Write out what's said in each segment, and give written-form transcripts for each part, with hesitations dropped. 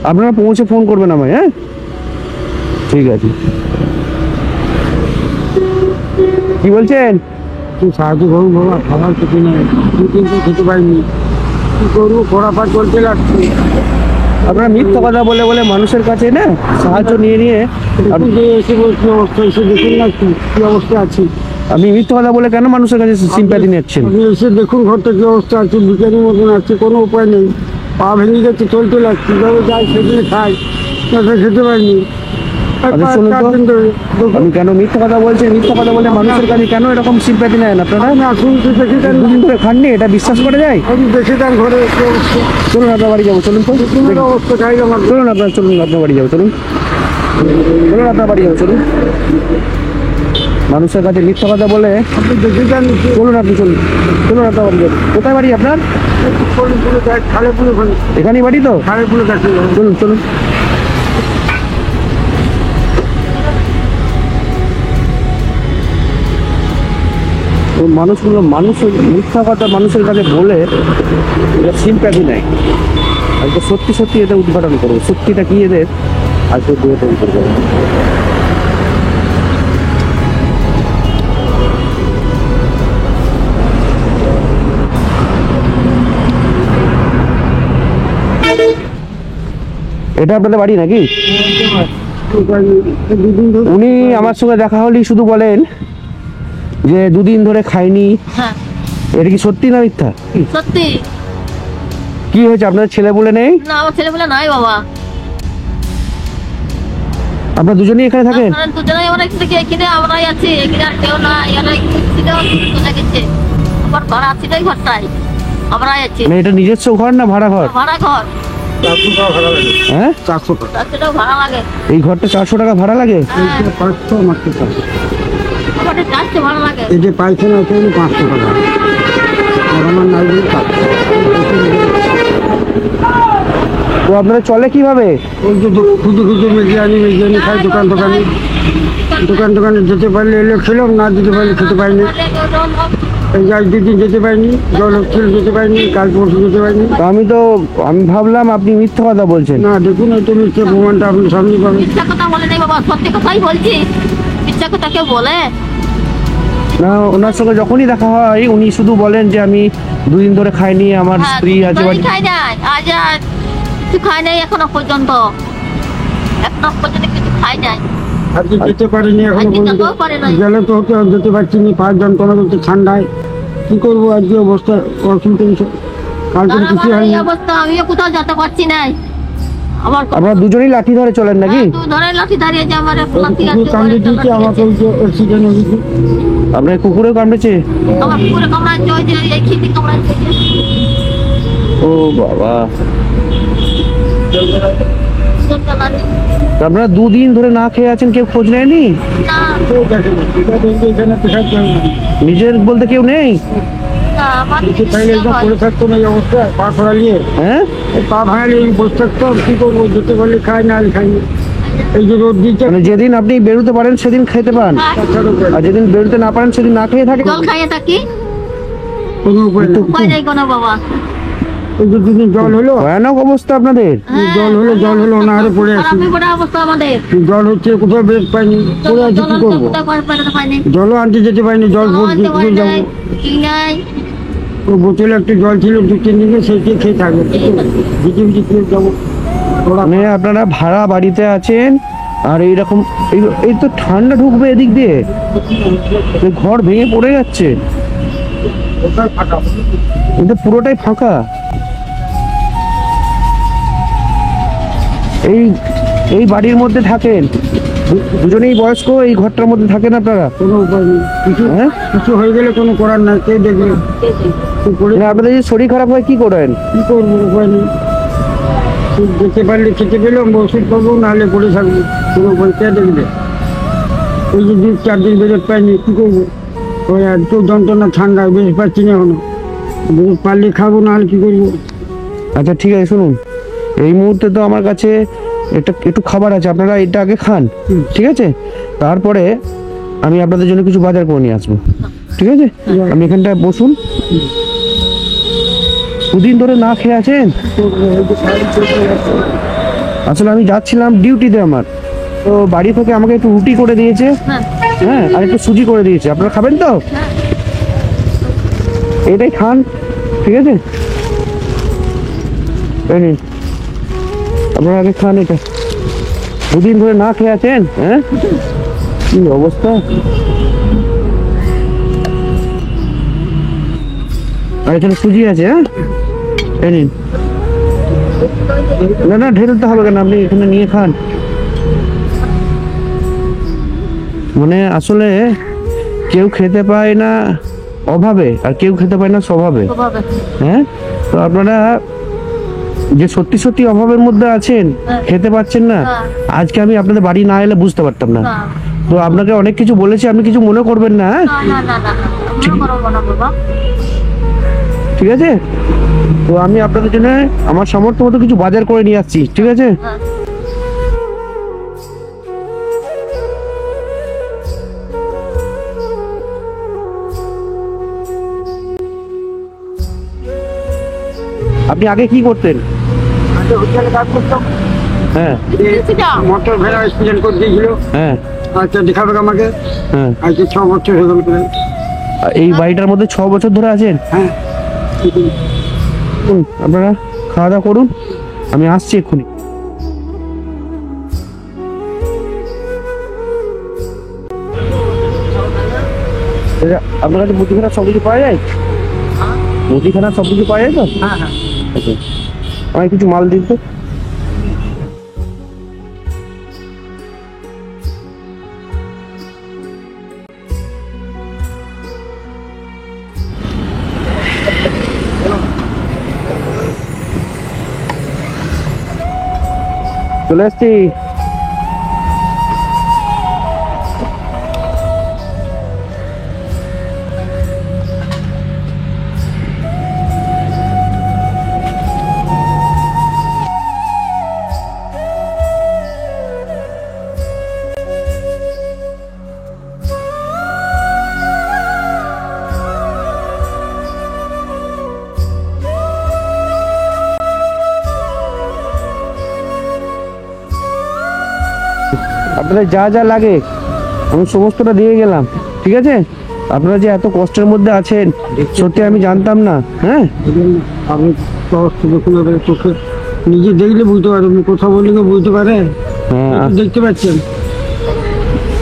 আপনারা পৌঁছে ফোন করবেন আমায়, হ্যাঁ ঠিক আছে। কি বলছেন? একটু সাহায্য করুন বাবা, খাবার কিছু নেই, দু দিন তো খেতে পাইনি, কি করবো, খরাপাত চলতে লাগছে। আপনারা মিথ্যা কথা বলে বলে মানুষের কাছে না সাহায্য নিয়ে নিয়ে দেখুন যে এসে বলছি অবস্থা, এসে দেখুন না কি কি অবস্থা আছে। আপনি মিথ্যা কথা বলে কেন মানুষের কাছে সিম্প্যাথি নিচ্ছেন? আপনি এসে দেখুন ঘরটা কি অবস্থা আছে, ভিখারির মতন আছে, কোনো উপায় নেই, পা ভেঙে গেছে, চলতে লাগছে, কীভাবে যাই সেদিনে খাই, তাতে খেতে পারিনি। আচ্ছা শুনুন তো, আপনি কেন মিথ্যা কথা বলছেন? মিথ্যা কথা বলে মানুষের কাছে কেন এরকম সিম্প্যাথি নেন আপনারা? আপনি আসুন, তো দেখে যান, দুদিন ধরে খাননি, এটা বিশ্বাস করা যায়? আপনি দেখে যান ঘরে কি অবস্থা, চলুন আপনার বাড়ি যাবো, চলুন তো দেখুন অবস্থা খাই আমার। চলুন আপনার, চলুন আপনার বাড়ি যাবো, চলুন চলুন আপনার বাড়ি যাবো, চলুন। মানুষের কাছে মিথ্যা কথা বলে, আপনি দেখে যান, চলুন আপনি, চলুন চলুন আপনার বাড়ি যাবো। কোথায় বাড়ি আপনার? খালে পুলে এখানেই বাড়ি তো? খালে পুলে কাছে চলুন চলুন। তো মানুষগুলো মানুষের মিথ্যা কথা মানুষের কাছে বলে এটা সিম্প্যাথি নেয়। আজকে সত্যি সত্যি এটা উদ্ঘাটন করবো, সত্যিটা কি এদের আজকে উদ্ঘাটন করবো। এটা আপনাদের বাড়ি নাকি? দুদিন ধরে উনি আমার সঙ্গে দেখা হলেই শুধু বলেন যে দুদিন ধরে খাইনি। হ্যাঁ এটা কি সত্যি না মিথ্যা? সত্যি। কি হয়েছে, আপনাদের ছেলে বলে নেই? না আমার ছেলেগুলো নাই বাবা, আপনারা দুজনেই এখানে থাকেন? আপনারা দুজনেই আমরা এখানে আমরাই আছি, এখানে আর কেউ না, এরা চলে গেছে, আমার ভাড়া আছে এই ঘরটাই, আমরাই আছি। মানে এটা নিজস্ব ঘর না ভাড়া ঘর? ভাড়া ঘর, 400 টাকা ভাড়া লাগে, হ্যাঁ 400 টাকা, তার সেটাও ভাড়া লাগে। এই ঘরটা 400 টাকা ভাড়া লাগে? হ্যাঁ, 500 মাত্র 400। আমাদের চারটে ভাড়া লাগে। এই যে পাইছেন আছে 500 টাকা, আর আমার নাই বলে 400। তো আপনারা চলে কিভাবে? ওই যে খুঁজে খুঁজে মেজিয়ানি খাই, দোকানে যেতে পারলে এলে খেলাম, না যেতে পারলে খেতে পারিনি। এই যে আজ 2 দিন যেতে পারিনি, জল হচ্ছিল যেতে পারিনি, কাল পরশু যেতে পারিনি। তো আমি ভাবলাম আপনি মিথ্যা কথা বলছেন। না দেখুন, এই তো মিথ্যে প্রমাণটা আপনি সামনে পাবেন। মিথ্যা কথা বলে নেই বাবা, সত্যি কথাই বলছি, মিথ্যা কথা কেউ বলে? না, ওনার সঙ্গে যখনই দেখা হয় উনি শুধু বলেন যে আমি 2 দিন ধরে খাইনি, আমার হ্যাঁ, স্ত্রী আছে বাড়ি। খাই নাই, আজ আর কিছু খাই নাই এখনো পর্যন্ত, কিছু খাই নাই। আজকে যেতে পারিনি এখনো আজকে পর্যন্ত, যেতেও পারে নাই। গেলে তো হতে যেতে পারছি না, 5 যন্ত্রণা করতে ঠান্ডায়, কি করবো আজকে অবস্থা অসুবিধা। কালকে আর কিছু আমার হয়নি। এই অবস্থা, আমিও কোথাও যেতে পারছি না। আমার আপনারা দুজনেই লাঠি ধরে চলেন নাকি? তুই ধরে লাঠি দাঁড়িয়ে যে আমার লাঠি কুকুর আছে, কামড়ে দিয়েছে আমাকে, ওই যে অ্যাক্সিডেন্ট হয়েছে। আপনার কুকুরেও কামড়েছে? আমার পুকুরে কামড়াচ্ছে, ওই যে এই খিদি কামড়াচ্ছে। ও বাবা, সুন্দর লাগে। তো আপনারা 2 দিন ধরে না খেয়ে আছেন, কেউ খোঁজ নেয়নি? না, কেউ দেখেনি, এটা দেখবে এখানে পেশাব কেউ নেই। নিজের বলতে কেউ নেই? না, আমার কিছু খাইলে একদম পড়ে থাকতো না এই অবস্থায়, পা ছড়ালিয়ে, হ্যাঁ এই পা ভাঙালিয়ে বসে থাকতো, কি করবো, যেতে পারলে খাই, না খাইনি। এই যে রোদ দিচ্ছে, মানে যেদিন আপনি বেরোতে পারেন সেদিন খেতে পান, তাছাড়া উপায় আর নেই। যেদিন বেরোতে না পারেন সেদিন না খেয়ে থাকেন? জল খাইয়ে থাকি, কোনো উপায় নেই। উপায় নেই কোনো বাবা। এই যে দুদিন জল হলো, ভয়ানক অবস্থা আপনাদের। জল হলো অনাহারে পড়ে আছি, খারাপই বড় অবস্থা আমাদের। জল হচ্ছে কোথাও বেশ পাইনি, পড়ে আছি, কি করবো, পাইনি, জলও আনতে যেতে পারিনি, জল ভর্তি করে যাবো। কি নাই, ও বোতলে একটু জল ছিল 2-3 দিনে, সেইটি খেয়ে থাকবে, ভিজে ভিজে খেয়ে যাবো। ওরা মানে আপনারা ভাড়া বাড়িতে আছেন আর এইরকম এই তো ঠান্ডা ঢুকবে এদিক দিয়ে, এই ঘর ভেঙে পড়ে যাচ্ছে, ওটাই ফাঁকা। এটা পুরোটাই ফাঁকা। এই বাড়ির মধ্যে থাকেন দুজনেই বয়স্ক, এই ঘরটার মধ্যে থাকেন আপনারা? কোনো উপায় নেই, হ্যাঁ, কিছু হয়ে গেলে কোনো করার নাই, কে দেখবে, তুই করে মানে আপনাদের যদি শরীর খারাপ হয় কি করেন? কি করবো, উপায় নেই। তুই যেতে পারলে খেতে পেলাম, ওষুধ পাবো, নাহলে পড়ে থাকবো, কোনো উপায়, কে দেখবে। ওই যে 2-4 দিন বেরোতে পারিনি, কি করবো, ওই একটু যন্ত্রণা, ঠান্ডা বেশ পাচ্ছি না এখনো, বেশ পারলে খাবো, নাহলে কি করবো। আচ্ছা ঠিক আছে, শুনুন, এই মুহূর্তে তো আমার কাছে একটু খাবার আছে, আপনারা এটা আগে খান, ঠিক আছে? তারপরে আমি আপনাদের জন্য কিছু বাজার করে নিয়ে আসবো, ঠিক আছে? আপনি এখানটায় বসুন। 2 দিন ধরে না খেয়ে আছেন? আসলে আমি যাচ্ছিলাম ডিউটিতে আমার, তো বাড়ি থেকে আমাকে একটু রুটি করে দিয়েছে, হ্যাঁ হ্যাঁ, আর একটু সুজি করে দিয়েছে। আপনারা খাবেন তো? হ্যাঁ এটাই খান, ঠিক আছে? এই নিন, আপনারা আগে খান এটা। দুদিন ধরে না খেয়ে আছেন, হ্যাঁ? কি অবস্থা! আর এখানে সুজি আছে, হ্যাঁ, এই নিন। না না, ঢেলতে হবে কেন, আপনি এখানে নিয়ে খান। মানে আসলে কেউ খেতে পায় না অভাবে, আর কেউ খেতে পায় না স্বভাবে, ওভাবে হ্যাঁ? তো আপনারা যে সত্যি সত্যি অভাবের মধ্যে আছেন, হ্যাঁ। খেতে পাচ্ছেন না, হ্যাঁ। আজকে আমি আপনাদের বাড়ি না এলে বুঝতে পারতাম না। না তো আপনাকে অনেক কিছু বলেছি, আপনি কিছু মনে করবেন না, হ্যাঁ? না না না না আমরা করবো না বাবা। ঠিক আছে? তো আমি আপনাদের জন্য আমার সামর্থ্য মতো কিছু বাজার করে নিয়ে আসছি, ঠিক আছে? হ্যাঁ আপনি আগে কি করতেন? আগে হোটেলে কাজ করতাম, হ্যাঁ সেটা মোটর ভেড়া অ্যাক্সিডেন্ট করে দিয়েছিল। হ্যাঁ আচ্ছা দেখাবে আমাকে, হ্যাঁ। আজকে 6 বছর হয়ে গেল প্রায়। এই বাড়িটার মধ্যে 6 বছর ধরে আছেন? হ্যাঁ আপনারা খাওয়া দাওয়া করুন, আমি আসছি এক্ষুনি। আপনার কাছে মুদিখানা সব কিছু পাওয়া যায়? মুদিখানা সব কিছু পাওয়া যায় তো? হ্যাঁ হ্যাঁ। আচ্ছা, আমায় কিছু মাল দিন তো। চলে এসছি। আপনাদের যা যা লাগে আমি সমস্তটা দিয়ে গেলাম, ঠিক আছে? আপনারা যে এত কষ্টের মধ্যে আছেন সত্যি আমি জানতাম না, হ্যাঁ? আপনি অবস্থা দেখুন, আপনার চোখে নিজে দেখলে বুঝতে পারবেন, কথা বললে কেউ বুঝতে পারে? হ্যাঁ, দেখতে পাচ্ছেন।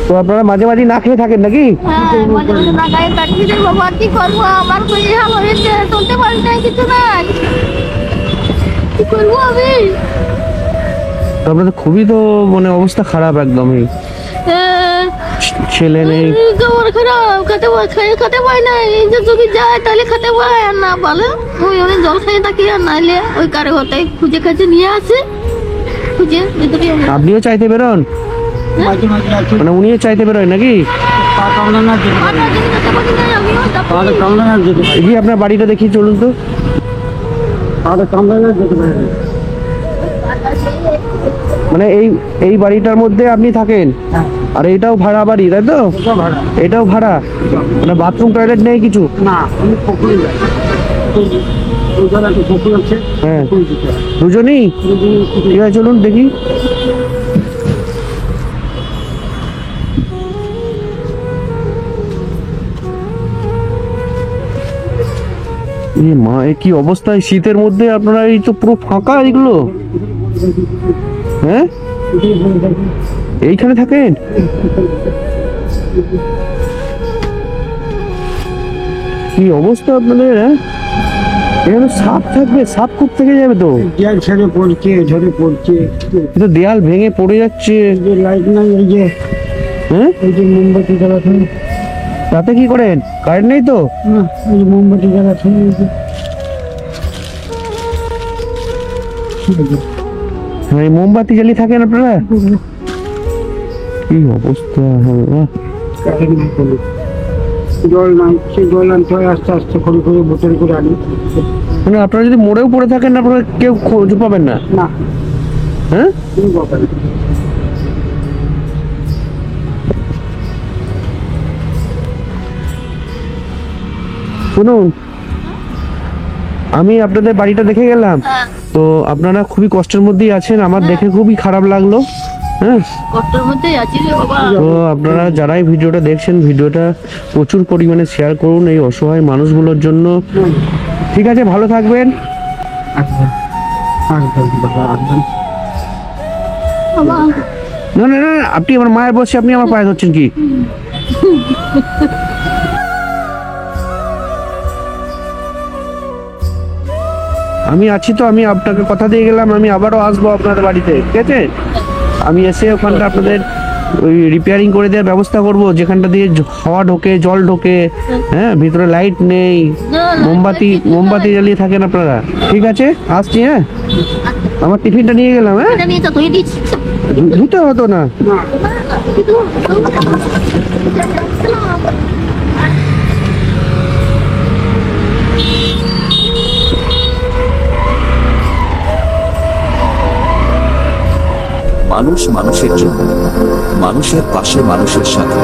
তো আপনারা মাঝে মাঝে না খেয়ে থাকেন নাকি? হ্যাঁ মাঝে মাঝে না গায়ে কাটছি রে বাবা, কি করবো? আমার শরীর হাল হয়েছে, চলতে পারি না, কিছু নাই, কি করবো আমি? তো আপনাদের খুবই তো মানে অবস্থা খারাপ একদমই, ছেলে নেই। খবর খারাপ, খেতে পাই না, এই যে যদি যায় তাহলে খেতে পায়, আর না বলে ওই অনেক জল খেয়ে থাকি, আর নাইলে ওই কারে হতে খুঁজে খাজে নিয়ে আসে, খুঁজে ভিতরে আপনিও চাইতে বেরোন, মাঝে মাঝে আছে, মানে উনিও চাইতে বেরোয় নাকি? পা কামড়ে না যেতে পারে, আমরা যদি খেতে পারি না, আমিও পাড়ে কামড়ে না যেতে পারে, দেখি আপনার বাড়িটা দেখি, চলুন তো। পাড়ে কামড়ে না যেতে পারে। মানে এই বাড়িটার মধ্যে আপনি থাকেন, হ্যাঁ, আর এটাও ভাড়া বাড়ি, তাই তো? ওটা ভাড়া। এটাও ভাড়া, মানে বাথরুম টয়লেট নেই কিছু? না, আমি পুকুরে যাই, ওই জায়গায় একটা পুকুর আছে, হ্যাঁ। পুকুরে যেতে হয়। দুজনেই? ঠিক আছে, চলুন দেখি। এ মা, এ কি অবস্থা এই শীতের মধ্যে? আপনারা এই তো পুরো ফাঁকা এগুলো, হ্যাঁ? এইখানে থাকেন? কি অবস্থা আপনাদের, হ্যাঁ? এখানে সাপ থাকবে, সাপ খুব থেকে যাবে তো। দেয়াল ছেড়ে পড়ছে, ঝরে পড়ছে, কিন্তু দেয়াল ভেঙে পড়ে যাচ্ছে, এই যে লাইট নাই, হ্যাঁ? এই যে মোমবাতি জ্বালাতে, রাতে কি করেন? কারেন্ট নেই তো? না এই যে মোমবাতি জ্বালাতে, এই যে হ্যাঁ, এই মোমবাতি জ্বালিয়ে থাকেন আপনারা? কি অবস্থা, হ্যাঁ। কারেন্ট নাই কোনো। জল নাই, সেই জল আনতে হয় আস্তে আস্তে করে করে বোতল করে আনি। মানে আপনারা যদি মরেও পড়ে থাকেন আপনারা কেউ খোঁজ পাবেন না, না, হ্যাঁ? কোনো ব্যাপার না। শুনুন, আমি আপনাদের বাড়িটা দেখে গেলাম, হ্যাঁ তো আপনারা খুবই কষ্টের মধ্যেই আছেন, আমার দেখে খুবই খারাপ লাগলো। হ্যাঁ, কষ্টের মধ্যেই আছি রে বাবা। তো আপনারা যারাই ভিডিওটা দেখছেন, ভিডিওটা প্রচুর পরিমাণে শেয়ার করুন এই অসহায় মানুষগুলোর জন্য। ঠিক আছে, ভালো থাকবেন। আসবেন আসবেন বাবা আসবেন। বাবা না না না, আপনি আমার মায়ের বসে আপনি আমার পায়ে ধরছেন কি? আমি আছি তো, আমি আপনাকে কথা দিয়ে গেলাম, আমি আবারও আসবো আপনাদের বাড়িতে, ঠিক আছে? আমি এসে ওখানটা আপনাদের ওই রিপেয়ারিং করে দেওয়ার ব্যবস্থা করব, যেখানটা দিয়ে হাওয়া ঢোকে, জল ঢোকে। হ্যাঁ, ভিতরে লাইট নেই, মোমবাতি জ্বালিয়ে থাকেন আপনারা। ঠিক আছে, আসছি। হ্যাঁ, আমার টিফিনটা নিয়ে গেলাম। হ্যাঁ, এটা নিয়ে তো তুই দিচ্ছি। ধুতে হতো না। মানুষ মানুষের জন্য, মানুষের পাশে মানুষের সাথে।